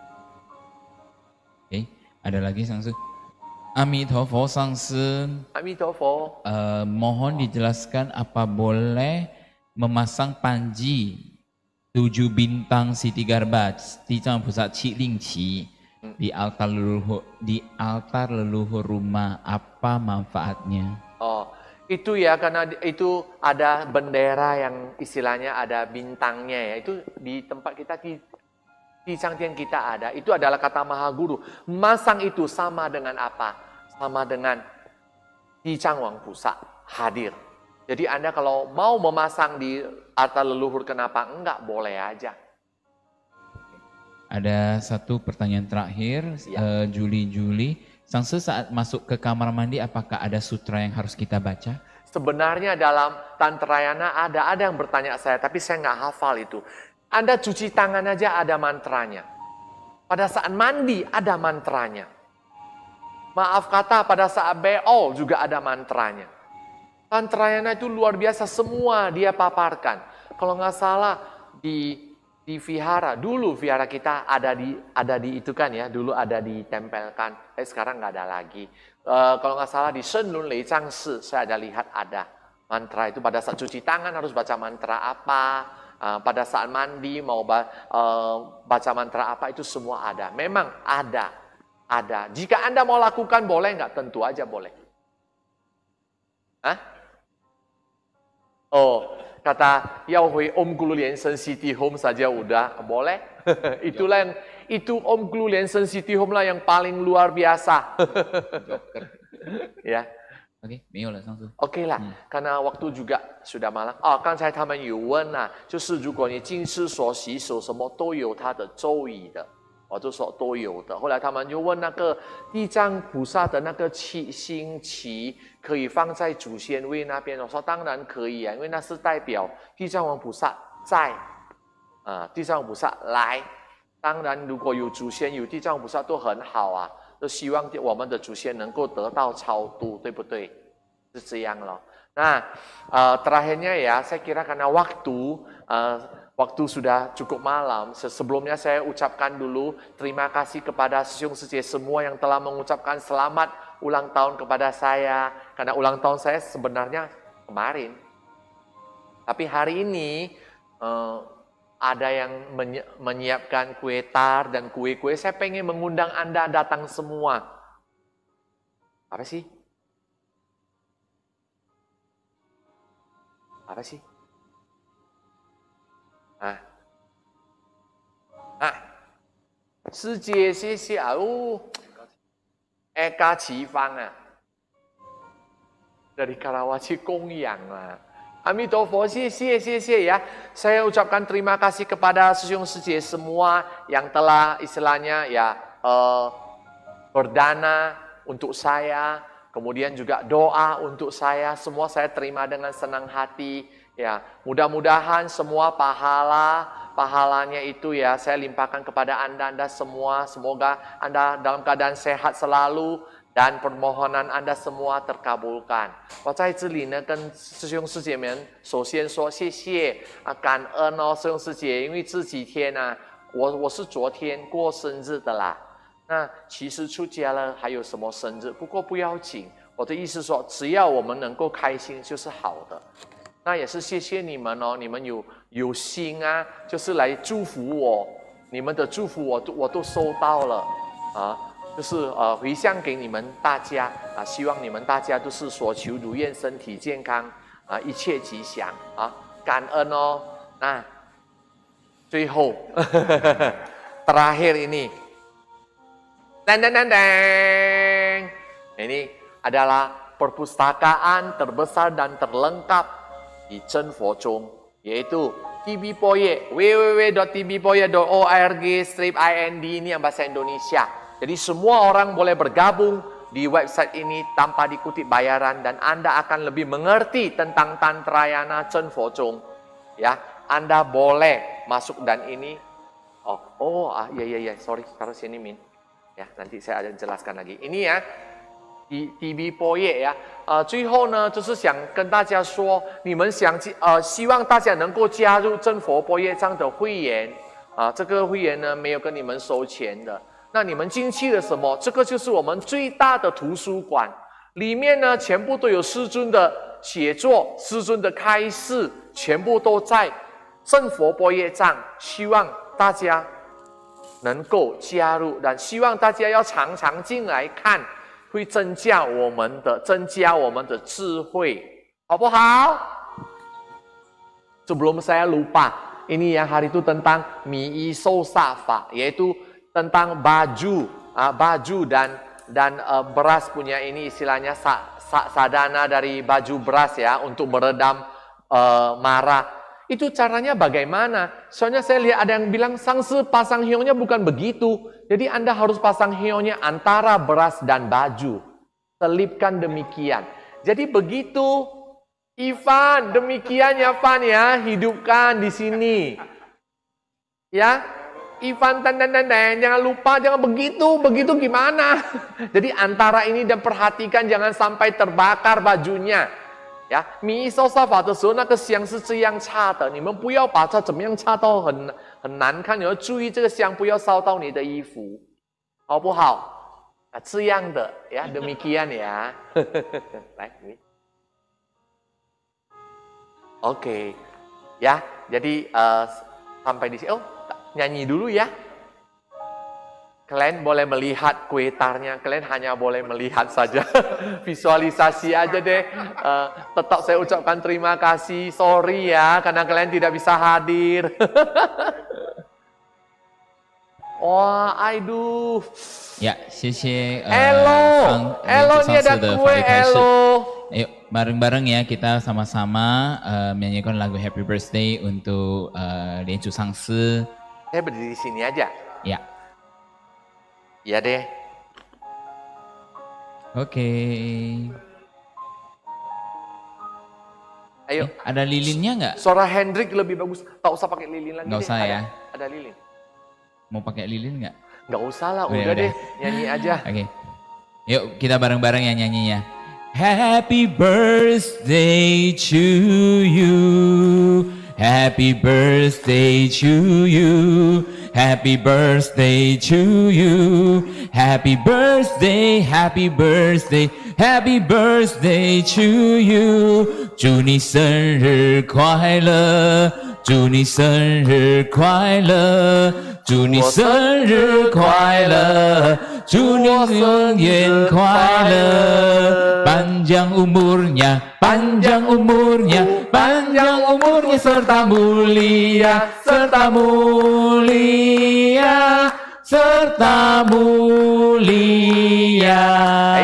[SPEAKER 2] Ada lagi Sangsu. Amitofo Sangsu.
[SPEAKER 1] Amitofo.
[SPEAKER 2] Mohon dijelaskan apa boleh memasang panji 7 bintang Ksitigarbha Tijang Pusat Cilingci di altar leluhur rumah, apa manfaatnya?
[SPEAKER 1] Oh, itu ya, karena itu ada bendera yang istilahnya ada bintangnya ya. Itu di tempat kita di Cangtian kita ada. Itu adalah kata Mahaguru. Masang itu sama dengan apa? Sama dengan Tijang Wang Pusa hadir. Jadi Anda kalau mau memasang di altar leluhur, kenapa enggak? Boleh aja.
[SPEAKER 2] Ada satu pertanyaan terakhir, Juli. Sangse saat masuk ke kamar mandi, apakah ada sutra yang harus kita baca?
[SPEAKER 1] Sebenarnya dalam Tantrayana ada yang bertanya saya, tapi saya nggak hafal itu. Anda cuci tangan aja ada mantranya. Pada saat mandi ada mantranya. Maaf kata, pada saat beol juga ada mantranya. Tantrayana itu luar biasa, semua dia paparkan. Kalau nggak salah di vihara, dulu vihara kita ada di itu kan ya, dulu ada ditempelkan, sekarang nggak ada lagi. Kalau nggak salah di Shenlun Leizang Si, saya ada lihat ada mantra itu. Pada saat cuci tangan harus baca mantra apa, pada saat mandi mau baca mantra apa, itu semua ada. Memang ada. Jika Anda mau lakukan boleh nggak? Tentu aja boleh. Hah? Oh, kata Yahui Om Gulu Liansen City Home saja udah boleh. Itulah itu Om Gulu Liansen City Home lah yang paling luar biasa. Ya. Oke lah, karena waktu juga sudah malam. 刚才他们有问啊，就是如果你净湿所洗手什么都有它的咒语的，我就说都有的。后来他们就问那个地藏菩萨的那个星旗可以放在祖先位那边，我说当然可以啊，因为那是代表地藏王菩萨在，地藏王菩萨来。当然如果有祖先有地藏菩萨都很好啊。 都希望我们的祖先能够得到超度，对不对？是这样loh. Nah, terakhirnya ya, saya kira karena waktu sudah cukup malam. Sebelumnya saya ucapkan dulu terima kasih kepada Siung Sije semua yang telah mengucapkan selamat ulang tahun kepada saya. Karena ulang tahun saya sebenarnya kemarin. Tapi hari ini ada yang menyiapkan kue tar dan kue-kue. Saya pengen mengundang Anda datang semua. Apa sih? Apa sih? Sije, xie, Eka Qifang dari Karawaci Kongyang lah. Amitofo,谢谢ya. Saya ucapkan terima kasih kepada Siung Sije semua yang telah istilahnya ya berdana untuk saya, kemudian juga doa untuk saya, semua saya terima dengan senang hati. Ya, mudah-mudahan semua pahalanya itu ya saya limpahkan kepada Anda semua. Semoga Anda dalam keadaan sehat selalu dan permohonan Anda semua terkabulkan. 我在这里呢跟师兄师姐们首先说谢谢感恩哦，师兄师姐，因为这几天呢我是昨天过生日的啦。那其实出家了还有什么生日？不过不要紧，我的意思说，只要我们能够开心就是好的。那也是谢谢你们哦，你们有心啊，就是来祝福我，你们的祝福我都收到了啊，就是回向给你们大家啊，希望你们大家都是所求如愿，身体健康啊，一切吉祥啊，感恩哦。那最后terakhir ini, ini adalah perpustakaan terbesar dan terlengkap di Chen Fo Chung, yaitu TB Poye, www.tbpoye.org/ind, ini yang bahasa Indonesia. Jadi semua orang boleh bergabung di website ini tanpa dikutip bayaran dan Anda akan lebih mengerti tentang Tantrayana Chen Fo Chung. Ya, Anda boleh masuk dan ini. Sorry, taruh sini Min. Ya, nanti saya akan jelaskan lagi. Ini ya. TB 波业呀，最后呢，就是想跟大家说，你们希望大家能够加入真佛波业藏的会员啊，这个会员呢没有跟你们收钱的。那你们进去了什么？这个就是我们最大的图书馆，里面呢全部都有师尊的写作、师尊的开示，全部都在真佛波业藏。希望大家能够加入，但希望大家要常常进来看。会增加我们的智慧，好不好 ？Sebelum saya lupa, ini yang hari itu tentang mi'i sosafa, yaitu tentang baju dan beras punya ini istilahnya sadana dari baju beras ya untuk meredam marah. Itu caranya bagaimana? Soalnya saya lihat ada yang bilang sangse pasang hionya bukan begitu. Jadi Anda harus pasang hionya antara beras dan baju. Selipkan demikian. Jadi begitu. Ivan, demikian ya Van ya. Hidupkan di sini. Ya. Ivan jangan lupa, jangan begitu gimana? Jadi antara ini dan perhatikan jangan sampai terbakar bajunya. 呀，米烧沙法的时候，那个香是这样插的，你们不要把它怎么样插到很难看，你要注意这个香不要烧到你的衣服，好不好？啊，这样的呀，demikian ya 来，你 ，Oke, ya, jadi sampai di sini. Oh, nyanyi dulu ya. Kalian boleh melihat kue tarnya, kalian hanya boleh melihat saja. Visualisasi aja deh. Tetap saya ucapkan terima kasih, sorry ya, karena kalian tidak bisa hadir. Wah, aduh.
[SPEAKER 2] Ya, 谢谢.
[SPEAKER 1] Hello, ini ada kue, hello.
[SPEAKER 2] Ayo, bareng-bareng ya, kita sama-sama menyanyikan lagu Happy Birthday untuk Lian Chu Sangsi.
[SPEAKER 1] Saya berdiri di sini aja.
[SPEAKER 2] Ya.
[SPEAKER 1] Iya deh.
[SPEAKER 2] Oke.
[SPEAKER 1] Ayo.
[SPEAKER 2] Ada lilinnya nggak?
[SPEAKER 1] Suara Hendrik lebih bagus. Tak usah pakai lilin lagi.
[SPEAKER 2] Nggak usah ya.
[SPEAKER 1] Ada lilin.
[SPEAKER 2] Mau pakai lilin nggak?
[SPEAKER 1] Nggak usah lah. Udah deh. Nyanyi aja.
[SPEAKER 2] Oke. Yuk kita bareng-bareng ya nyanyinya. Happy birthday to you. Happy birthday to you. Happy birthday to you. Happy birthday, happy birthday, happy birthday to you. 祝你生日快乐，祝你生日快乐，祝你生日快乐，祝你永远快乐。Panjang umurnya, panjang umurnya, panjang umurnya serta mulia, serta mulia, serta mulia.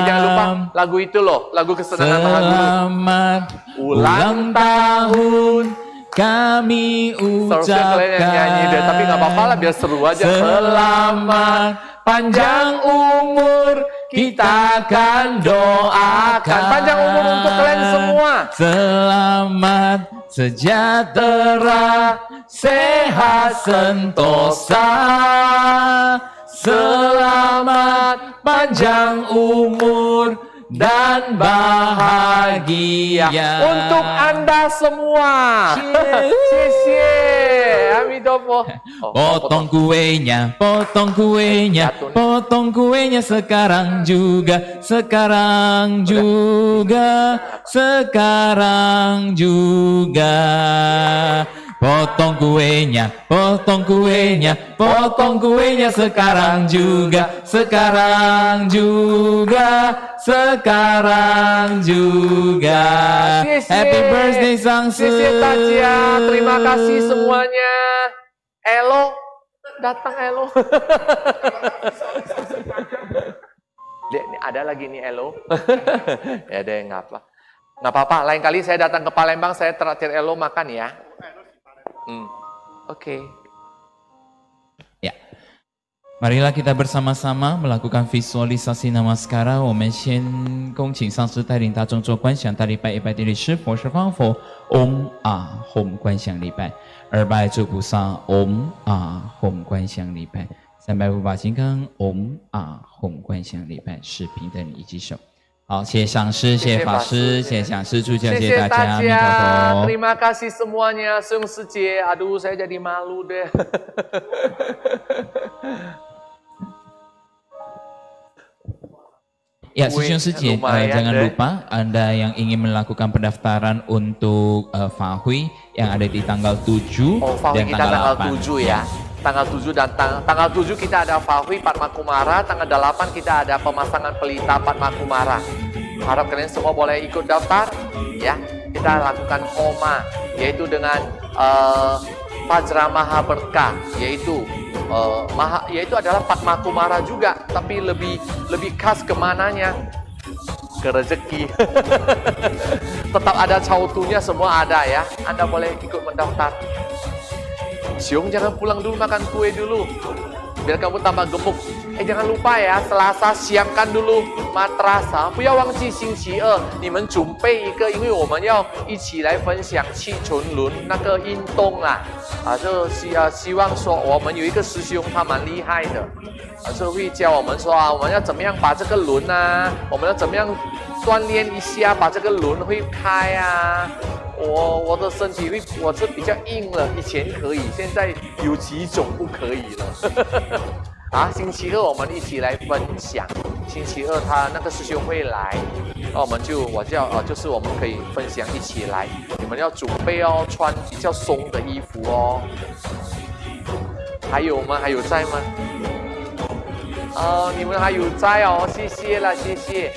[SPEAKER 1] Jangan lupa lagu itu loh, lagu kesenangan Mahaguru.
[SPEAKER 2] Selamat ulang tahun kami
[SPEAKER 1] Seharusnya kalian yang nyanyi deh, tapi nggak apa-apa lah biar seru aja.
[SPEAKER 2] Selamat panjang umur kita akan doakan.
[SPEAKER 1] Panjang umur untuk kalian semua.
[SPEAKER 2] Selamat sejahtera, sehat sentosa. Selamat panjang umur dan bahagia
[SPEAKER 1] untuk Anda semua. Amidopo.
[SPEAKER 2] Potong kuenya, potong kuenya, potong kuenya sekarang juga, sekarang juga, sekarang juga. Potong kuenya, potong kuenya, potong kuenya sekarang juga, sekarang juga, sekarang juga. Happy birthday Sangsu.
[SPEAKER 1] Tasya, terima kasih semuanya. Elo, datang Elo. Ada lagi nih Elo. Ya ada yang ngapa? Nggak apa-apa, lain kali saya datang ke Palembang, saya traktir Elo makan ya. Oke.
[SPEAKER 2] Ya. Marilah kita bersama-sama melakukan visualisasi namaskara. 我们先恭请上师带领大众做观想大礼拜100地理师佛是方佛 Om Ah Hom 观想礼拜，200诸菩萨 Om Ah Hom 观想礼拜，300护法金刚 Om Ah Hom 观想礼拜，是平等一击手。好，谢谢上师，谢谢法师，谢谢讲师助教，谢谢大家，阿弥陀佛。
[SPEAKER 1] Terima kasih semuanya, Sung Sejie. Aduh, saya jadi malu deh.
[SPEAKER 2] Ya,师兄师姐, jangan lupa Anda yang ingin melakukan pendaftaran untuk Fahui yang ada di tanggal 7 dan tanggal 8.
[SPEAKER 1] 7 ya. Tanggal 7 dan tanggal 7 kita ada Fahui Padma Kumara, tanggal 8 kita ada pemasangan pelita Padma Kumara. Harap kalian semua boleh ikut daftar ya. Kita lakukan Homa yaitu dengan Vajra Maha Berkah, yaitu adalah Padma Kumara juga, tapi lebih khas kemananya? Ke rezeki. Tetap ada cautunya, semua ada ya. Anda boleh ikut mendaftar. Siung, jangan pulang dulu, makan kue dulu biar kamu tambah gemuk. Jangan lupa ya, Selasa siapkan dulu matras啊，不要忘记星期二你们准备一个，因为我们要一起来分享气沉轮那个运动啊，就希望说我们有一个师兄他蛮厉害的，就会教我们说我们要怎么样把这个轮啊，我们要怎么样锻炼一下，把这个轮会开啊。我的身体我是比较硬了，以前可以，现在有几种不可以了。星期二我们一起来分享。星期二他那个师兄会来，那就是我们可以分享一起来。你们要准备哦，穿比较松的衣服哦。还有吗？还有在吗？你们还有在哦，谢谢啦，谢谢。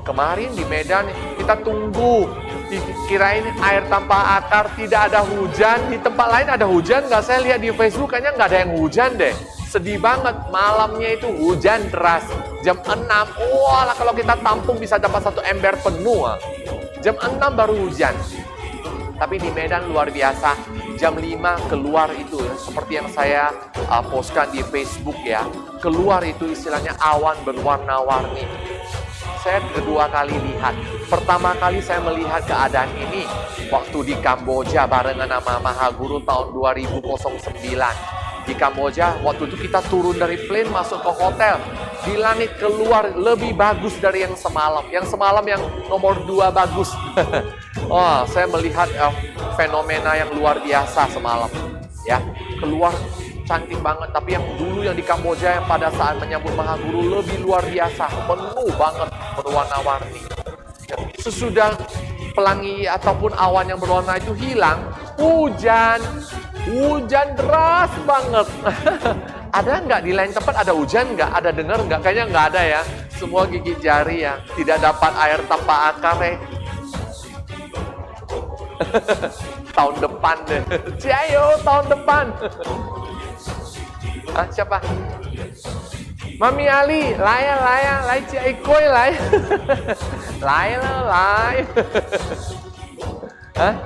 [SPEAKER 1] Kemarin di Medan kita tunggu. Dikirain air tanpa akar, tidak ada hujan. Di tempat lain ada hujan nggak? Saya lihat di Facebook kayaknya nggak ada yang hujan deh. Sedih banget, malamnya itu hujan deras. Jam 6, wah kalau kita tampung bisa dapat 1 ember penuh. Jam 6 baru hujan. Tapi di Medan luar biasa. Jam 5 keluar itu ya, seperti yang saya postkan di Facebook ya. Keluar itu istilahnya awan berwarna-warni. Saya kedua kali lihat. Pertama kali saya melihat keadaan ini waktu di Kamboja barengan sama Mahaguru tahun 2009. Di Kamboja, waktu itu kita turun dari plane masuk ke hotel. Di langit keluar lebih bagus dari yang semalam. Yang semalam yang nomor 2 bagus. Saya melihat fenomena yang luar biasa semalam. Ya, keluar cantik banget, tapi yang dulu yang di Kamboja yang pada saat menyambut Mahaguru lebih luar biasa, penuh banget berwarna-warni. Sesudah pelangi ataupun awan yang berwarna itu hilang, hujan deras banget. Ada nggak di lain tempat ada hujan nggak? Ada dengar nggak? Kayaknya nggak ada ya. Semua gigit jari ya, tidak dapat air tanpa akar ya. Tahun depan deh, Ciao tahun depan. Siapa? Mami Ali, lai Ciai Koi lai. Lai.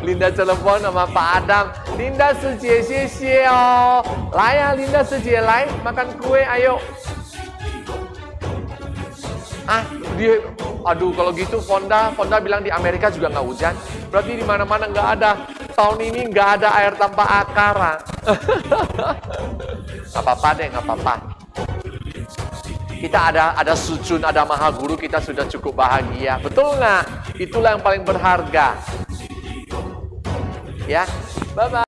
[SPEAKER 1] Linda telepon sama Pak Adam. Linda Sejie, xie oh. Lai ya Linda Sejie, lai makan kue, ayo. Aduh kalau gitu Fonda bilang di Amerika juga nggak hujan. Berarti di mana-mana nggak ada. Tahun ini nggak ada air tanpa akar. Nggak apa-apa deh, nggak apa-apa. Kita ada Sujun, ada Maha Guru, kita sudah cukup bahagia. Betul nggak? Itulah yang paling berharga. Ya, bye-bye.